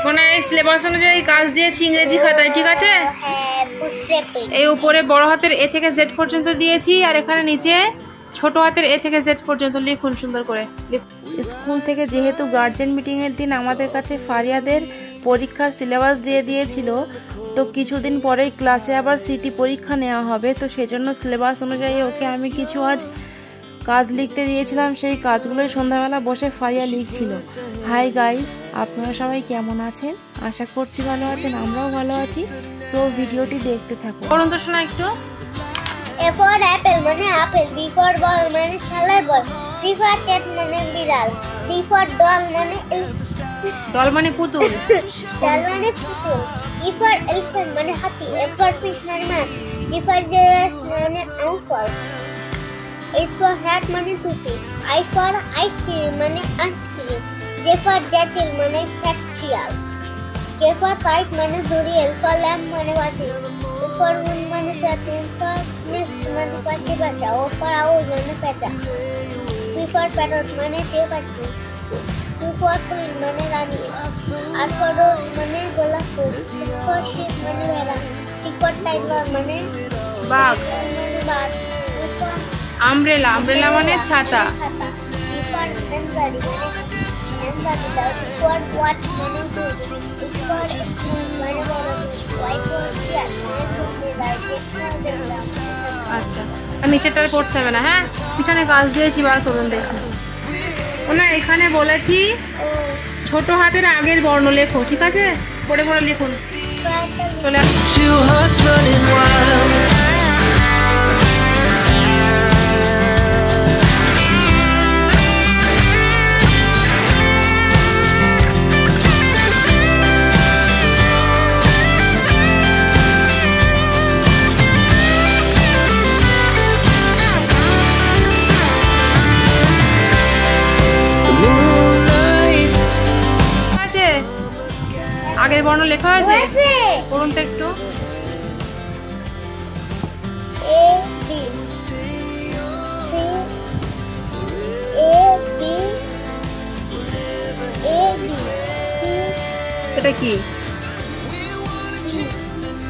মানে এই সিলেবাস অনুযায়ী কাজ দিয়েছি ইংরেজি খাতায়, ঠিক আছে? এই উপরে বড় হাতের এ থেকে জেড পর্যন্ত দিয়েছি, আর এখানে নিচে ছোট হাতের এ থেকে জেড পর্যন্ত লিখুন সুন্দর করে। স্কুল থেকে যেহেতু গার্জেন মিটিংয়ের দিন আমাদের কাছে ফারিয়াদের পরীক্ষার সিলেবাস দিয়ে দিয়েছিল, তো কিছুদিন পরেই ক্লাসে আবার সিটি পরীক্ষা নেওয়া হবে, তো সেজন্য সিলেবাস অনুযায়ী ওকে আমি কিছু আজ কাজ লিখতে দিয়েছিলাম। সেই কাজগুলোই সন্ধ্যাবেলা বসে ফারিয়া লিখছিল। হাই গাইস, আপনারা সবাই কেমন আছেন? আশা করছি ভালো আছেন, আমরাও ভালো আছি। সো ভিডিওটি দেখতে থাকুন। পড়ুন তো শোনা একটু। A for apple মানে আপেল, B for ball মানে খেলার বল, C for cat মানে বিড়াল, D for doll মানে দল মানে পুতুল, doll মানে পুতুল, E for elephant মানে হাতি, F for fish মানে মাছ, G for giraffe মানে আঙ্কল, H for hat মানে টুপি, I for ice cream মানে আইসক্রিম, J for jackal মানে cat শিয়াল, K for kite মানে দড়ি, L for lamp মানে বাতি, O for moon মানে চাঁদ, M for nest মানে পাখি বাসা, O for owl মানে পেঁচা, P for parrot মানে টিয়া পাখি, Q for queen মানে রানী, R for rose মানে গোলাপ ফুল, S for sheep মানে ভেড়া, T for tiger মানে বাঘ, মানে বাঘ, U for আমব্রেলা, আমব্রেলা মানে ছাতা, V for handbody মানে handbody, W for watch মানে দুধ, X for spoon মানে বড় দুধ, Y for cat মানে দুধ দেয়, Z for জেব্রা। আচ্ছা, আর নিচেরটায় পড়তে হবে না, হ্যাঁ? পিছনে কাজ দিয়েছি, বার করুন দেখুন। ওনা এখানে বলেছি ছোট হাতের আগের বর্ণ লেখো, ঠিক আছে? পড়ে পড়ে লিখুন। চলে আগের বর্ণ লেখা হয়েছে, পড়ুন তো একটু। A B C A B A B C এটা কি?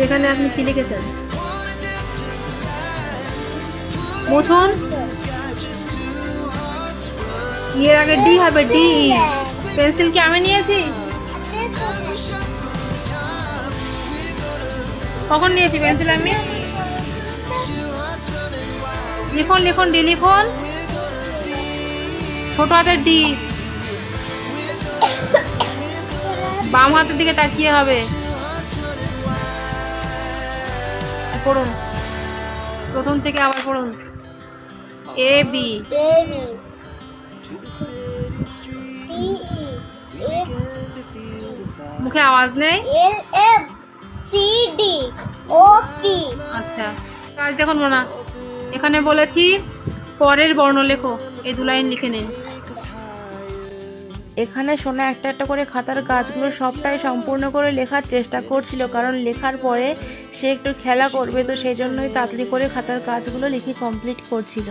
এখানে আপনি কি লিখেছেন? মুথুন, এর আগে ডি হবে, ডি। পেন্সিল কি আমি নিয়েছি? কখন নিয়েছি পেন্সিল আমি? লিখুন লিখুন, ডি লিখুন, ছোট হাতের ডি, বাম হাতের দিকে তাকিয়ে হবে। পড়ুন প্রথম থেকে, আবার পড়ুন। এ বি, মুখে আওয়াজ নেই। L M C D O P। আচ্ছা, কাজ দেখুন না, এখানে বলেছি পরের বর্ণ লেখো, এই 2 লাইন লিখে নিন। এখানে সোনা একটা একটা করে খাতার কাজগুলো সবটাই সম্পূর্ণ করে লেখার চেষ্টা করছিল, কারণ লেখার পরে সে একটু খেলা করবে, তো সেই জন্যই তাড়াতাড়ি করে খাতার কাজগুলো লিখে কমপ্লিট করছিল।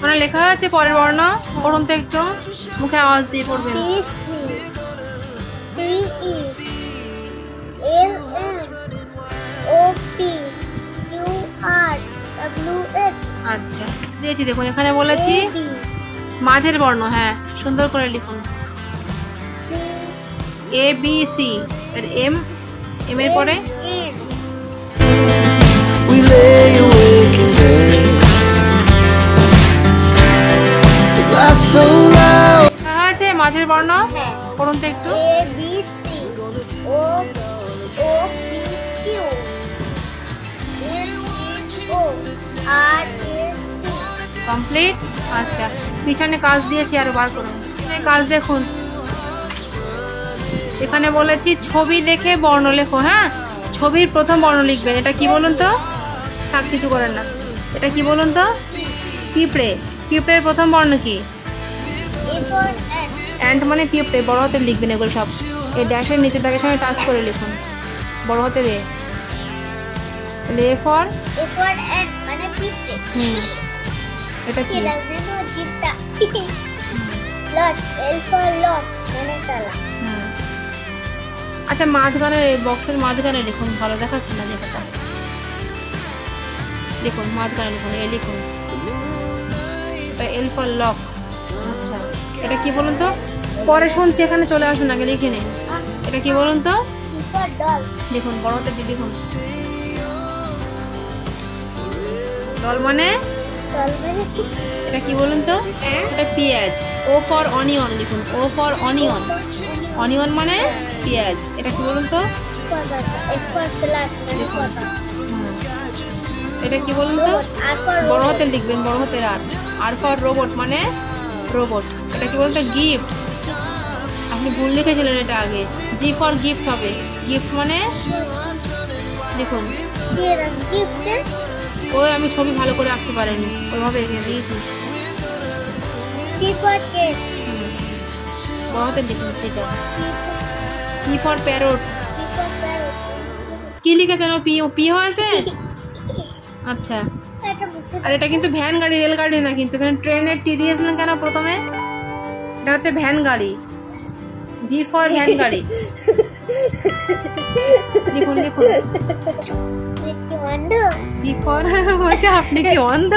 মানে লেখা হয়েছে পরের বর্ণ, পড়ুন তো একটু, মুখে আওয়াজ দিয়ে পড়বেন। আচ্ছা, দিয়েছি দেখুন, এখানে বলেছি মাঝের বর্ণ, হ্যাঁ সুন্দর করে লিখুন। এ বি সি, এর এম, এম এর পরে আছে মাঝের বর্ণ, পড়ুন তো একটু। কমপ্লিট। আচ্ছা, পিছনে কাজ দিয়েছি, আরো বার করুন। কাজ দেখুন, এখানে বলেছি ছবি দেখে বর্ণ লেখো, হ্যাঁ? ছবির প্রথম বর্ণ লিখবেন। এটা কি বলুন তো? থাক, কিছু করেন না। এটা কি বলুন তো? পিঁপড়ে। পিঁপড়ের প্রথম বর্ণ কি? অ্যান্ট মানে পিঁপড়ে, বড় হাতে লিখবেন এগুলো সব। এই ড্যাশের নিচে দাগের সঙ্গে টাচ করে লিখুন, বড় হাতে দিয়ে। তাহলে A for ant মানে পিঁপড়ে। এটা কি? জিপটা। lot L for lot মানে তালা। আচ্ছা মাঝখানে বক্সের মাঝখানে লিখুন, ভালো দেখাচ্ছে না লেখাটা। লিখুন মাঝখানে লিখুন, এ লিখুন। এটা L for lock। আচ্ছা এটা কি বলুন তো? পরে শুনছি, এখানে চলে আসুন, আগে লিখে নিন। এটা কি বলুন তো? D for doll। লিখুন বড়তে ডি লিখুন। ডল মানে? doll মানে এটা কি বলুন তো? এটা পেঁয়াজ। O for onion লিখুন, O for onion। অনিয়ন মানে পেঁয়াজ। এটা কি বলুন তো? F for flat মানে কথা। এটা কি বলুন তো? R for বড় হাতের লিখবেন, বড় হাতের আর। আর ফর রোবট মানে রোবট। এটা কি বলতো? গিফট। আপনি ভুল লিখেছিলেন এটা আগে। জি ফর গিফট হবে। গিফট মানে দেখুন, gift। ওই আমি ছবি ভালো করে আঁকতে পারিনি, ওইভাবে এঁকে দিয়েছি। C for cat। বড় হাতের লিখুন সেটা। P for parrot। P for parrot। কি লিখেছেন? ও পি হয়েছে? আচ্ছা। আর এটা কিন্তু ভ্যান গাড়ি, রেল গাড়ি না কিন্তু। এখানে ট্রেনের টি দিয়েছিলেন কেন প্রথমে? এটা হচ্ছে ভ্যান গাড়ি। ভি ফর ভ্যান গাড়ি। লিখুন লিখুন। ভি ফর বলছে আপনি কি অন্ধ?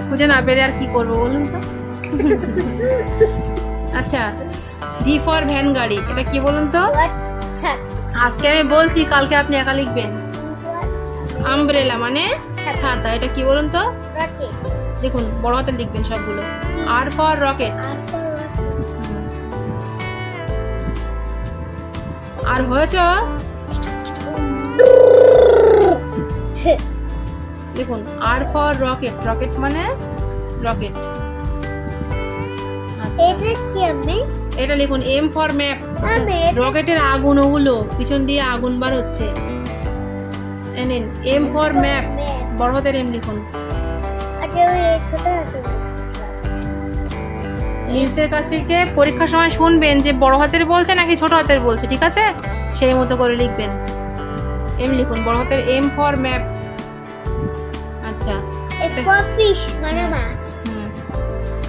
খুঁজে না পেরে আর কি করবো বলুন তো? আচ্ছা ভি ফর ভ্যান গাড়ি। এটা কি বলুন তো? আজকে আমি বলছি, কালকে আপনি একা লিখবেন। আমব্রেলা মানে ছাতা। এটা কি বলুন তো? দেখুন বড় হাতে লিখবেন সবগুলো। আর ফর রকেট। আর হয়েছে দেখুন আর ফর রকেট। রকেট মানে রকেট। এটা লিখুন এম ফর ম্যাপ। রকেটের আগুন, ওগুলো পিছন দিয়ে আগুন বার হচ্ছে। এম ফর ম্যাপ, বড় হাতের এম লিখুন। নিজেদের কাছ থেকে পরীক্ষার সময় শুনবেন যে বড় হাতের বলছে নাকি ছোট হাতের বলছে, ঠিক আছে? সেই মতো করে লিখবেন। এম লিখুন, বড় হাতের এম ফর ম্যাপ। আচ্ছা F for fish মানে মাছ।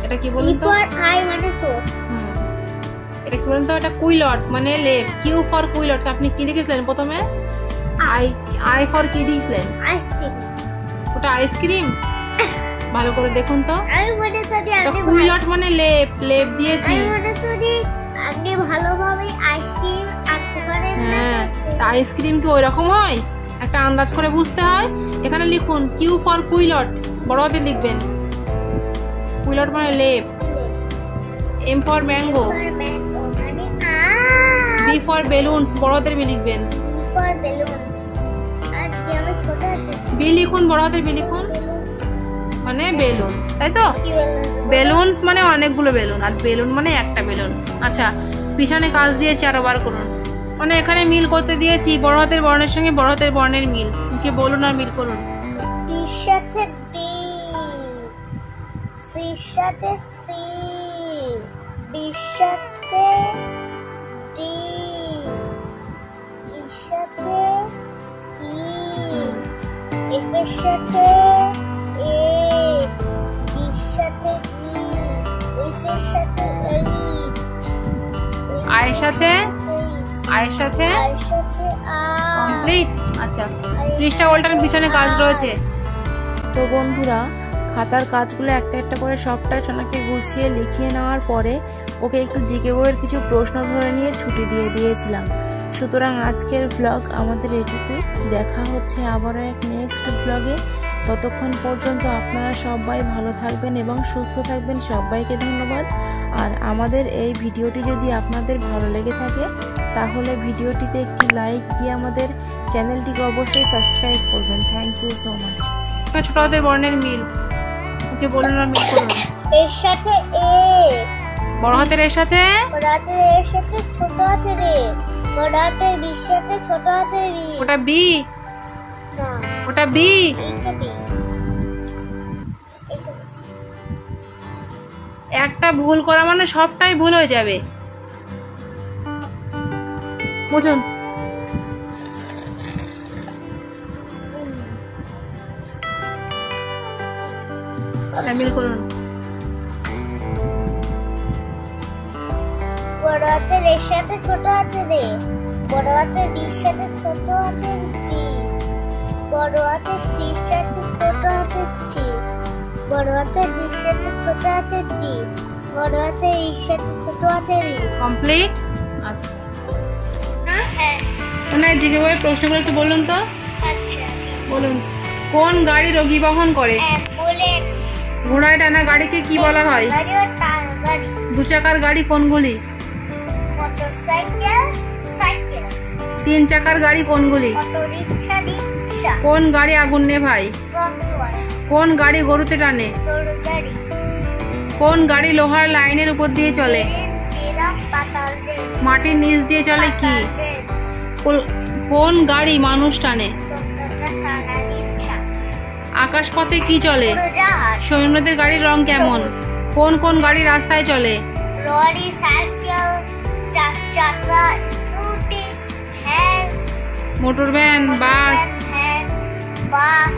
এটা কি বলুন তো? E for eye মানে চোখ। এটা কি বলুন তো? এটা কুইলট মানে লেপ। Q for quilt. আপনি কি লিখেছিলেন প্রথমে? আই ফর কি দিয়েছিলেন? আইসক্রিম। ওটা আইসক্রিম। ভালো করে দেখুন তো। আমি মনে করি আগে কুইলট মানে লেপ, লেপ দিয়েছি। আমি মনে করি আগে ভালোভাবে আইসক্রিম আঁকতে পারেন না। হ্যাঁ, তা আইসক্রিম কি ওইরকম হয়? একটা আন্দাজ করে বুঝতে হয়। এখানে লিখুন কিউ ফর কুইলট, বড় হাতে লিখবেন। কুইলট মানে লেপ। M for mango. B for balloons, বড় হাতের বি লিখবেন। বি লিখুন, বড় হাতের বি লিখুন, মানে বেলুন, তাই তো? বেলুনস মানে অনেকগুলো বেলুন, আর বেলুন মানে একটা বেলুন। আচ্ছা পিছনে কাজ দিয়েছি, আরো বার করুন। মানে এখানে মিল করতে দিয়েছি, বড় হাতের বর্ণের সঙ্গে বড় হাতের বর্ণের মিল। কি বলুন আর মিল করুন। বির সাথে বি, সির সাথে সি, ডির সাথে ডি, ইর সাথে ই, এফ এর সাথে এফ, ইর সাথে ই, এইচ এর সাথে এইচ, আয়ের সাথে আয়ের সাথে আর সাথে আর। কমপ্লিট। আচ্ছা পৃষ্ঠা উল্টানোর পিছনে কাজ রয়েছে। তো বন্ধুরা খাতার কাজগুলো একটা একটা করে সবটাই সোনাকে গুছিয়ে লিখিয়ে নেওয়ার পরে ওকে একটু জিকে বইয়ের কিছু প্রশ্ন ধরে নিয়ে ছুটি দিয়ে দিয়েছিলাম। সুতরাং আজকের ব্লগ আমাদের এটুকুই। দেখা হচ্ছে আবারও এক নেক্সট ব্লগে। ততক্ষণ পর্যন্ত আপনারা সবাই ভালো থাকবেন এবং সুস্থ থাকবেন। সবাইকে ধন্যবাদ। আর আমাদের এই ভিডিওটি যদি আপনাদের ভালো লেগে থাকে তাহলে ভিডিওটিতে একটি লাইক দিয়ে আমাদের চ্যানেলটিকে অবশ্যই সাবস্ক্রাইব করবেন। Thank you so much. ছোট হাতের বর্ণের মিল, ওকে বলুন না মিল করুন। এর সাথে এ, বড় হাতের এর সাথে, বড় হাতের এর সাথে ছোট হাতের এ, বড় হাতের বির সাথে ছোট হাতের বি। ওটা বি, না ওটা বি। এইটা বি। একটা ভুল করা মানে সবটাই ভুল হয়ে যাবে, বুঝুন। তামিল করুন। বড় হাতের এর সাথে ছোট হাতের এ, বড় হাতের বির সাথে ছোট হাতের বি, বড় হাতের সির সাথে ছোট হাতের সি, বড় হাতের ডির সাথে ছোট হাতের ডি, বড় হাতের ইর সাথে ছোট হাতের ই। কমপ্লিট। আচ্ছা, হ্যাঁ ওনার জিকে বইয়ের প্রশ্নগুলো একটু বলুন তো। আচ্ছা বলুন, কোন গাড়ি রোগী বহন করে? অ্যাম্বুলেন্স। ঘোড়ায় টানা গাড়িকে কি বলা হয়? গাড়ি ও গাড়ি। দু চাকার গাড়ি কোনগুলি? Motorcycle, cycle. তিন চাকার গাড়ি কোনগুলি? Auto rickshaw, rickshaw. কোন গাড়ি আগুন নেভায়? কম্পিউটার। কোন গাড়ি গরুতে টানে? গরু গাড়ি। কোন গাড়ি লোহার লাইনের উপর দিয়ে চলে? ট্রেন, ট্রাম, পাতাল রেল। মাটির নিচ দিয়ে চলে কি? পাতাল রেল। কোন গাড়ি মানুষ টানে? দোতলা টানা রিকশা। আকাশপথে কি চলে? উড়োজাহাজ। সৈন্যদের গাড়ির রং কেমন? কোন কোন গাড়ি রাস্তায় চলে? লরি, সাইকেল, চার চাকা, স্কুটি, ভ্যান, মোটর ভ্যান, বাস। ভ্যান, বাস,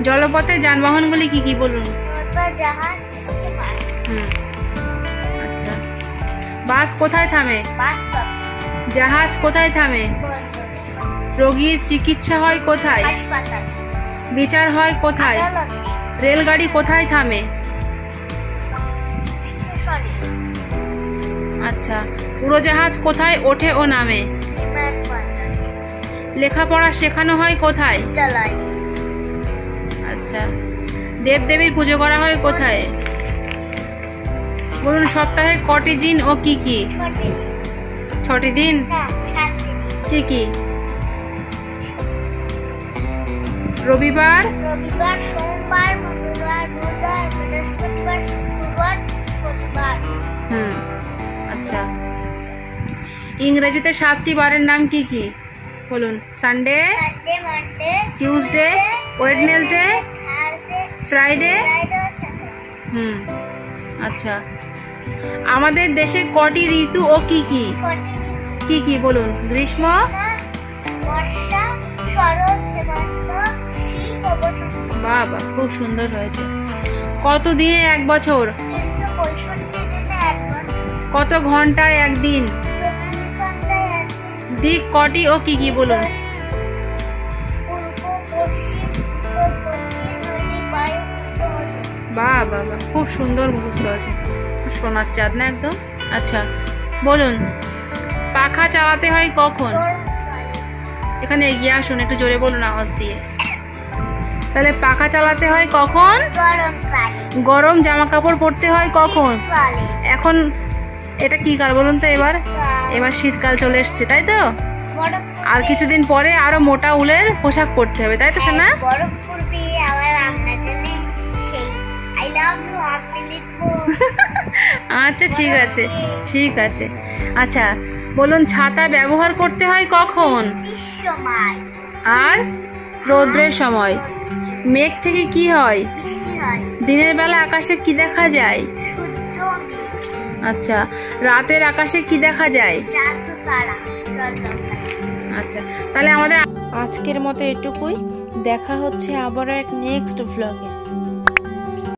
জলপথে যানবাহনগুলি কি কি বলুন? উড়োজাহাজ, স্টিমার। আচ্ছা, বাস কোথায় থামে? Bus stop. জাহাজ কোথায় থামে? বন্দরে। রোগীর চিকিৎসা হয় কোথায়? হাসপাতাল। বিচার হয় কোথায়? আদালতে। রেলগাড়ি কোথায় থামে? স্টেশনে। আচ্ছা, উড়োজাহাজ কোথায় ওঠে ও নামে? বিমানবন্দরে। লেখাপড়া শেখানো হয় কোথায়? বিদ্যালয়ে। আচ্ছা, দেবদেবীর পুজো করা হয় কোথায়? বলুন, সপ্তাহে কটি দিন ও কি কি? ছটে। 6টি দিন। না, 7 দিন। কি কি? রবিবার, রবিবার, সোমবার, মঙ্গলবার, বুধবার, বৃহস্পতিবার, শুক্রবার, শনিবার। আচ্ছা, ইংরেজিতে 7টি বারের নাম কি কি? বলুন। Sunday, Sunday, Monday, Tuesday, Wednesday, Thursday, Friday. Friday, Saturday. আচ্ছা, আমাদের দেশে কটি ঋতু ও কি কি? ছটি কি কি বলুন? গ্রীষ্ম, বর্ষা, শরৎ, হেমন্ত, শীত ও বসন্ত। বাবা, খুব সুন্দর হয়েছে। কত দিনে এক বছর? 365 দিনে এক বছর। কত ঘন্টায় একদিন? 24 ঘন্টায় একদিন। দিক কটি ও কি কি বলুন? পূর্ব, পশ্চিম, উত্তর, দক্ষিণ, নৈনিক, বায়ু, উত্তর। বাহ বাহ বাহ, খুব সুন্দর মুখস্থ আছে, সোনার চাঁদ না একদম। আচ্ছা, বলুন, পাখা চালাতে হয় কখন? গরমকালে। এখানে এগিয়ে আসুন, একটু জোরে বলুন আওয়াজ দিয়ে। তাহলে পাখা চালাতে হয় কখন? গরমকালে। গরম জামা কাপড় পরতে হয় কখন? শীতকালে। এখন এটা কি কাল বলুন তো? এবার শীতকাল চলে এসছে, তাই তো? বরফ আর কিছুদিন পরে আরো মোটা উলের পোশাক পরতে হবে, তাই তো সোনা? বরফ পড়বে আবার আমরা জানি সেই আই লাভ ইউ আপনি লিখবো। আচ্ছা, ঠিক আছে, ঠিক আছে। আচ্ছা, বলুন, ছাতা ব্যবহার করতে হয় কখন? বৃষ্টির সময়। আর রৌদ্রের সময়। মেঘ থেকে কি হয়? বৃষ্টি হয়। দিনের বেলা আকাশে কি দেখা যায়? সূর্য, মেঘ। আচ্ছা, রাতের আকাশে কি দেখা যায়? চাঁদ ও তারা, জলনৌকা। আচ্ছা, তাহলে আমাদের আজকের মতো এটুকুই। দেখা হচ্ছে আবার এক নেক্সট ভ্লগে।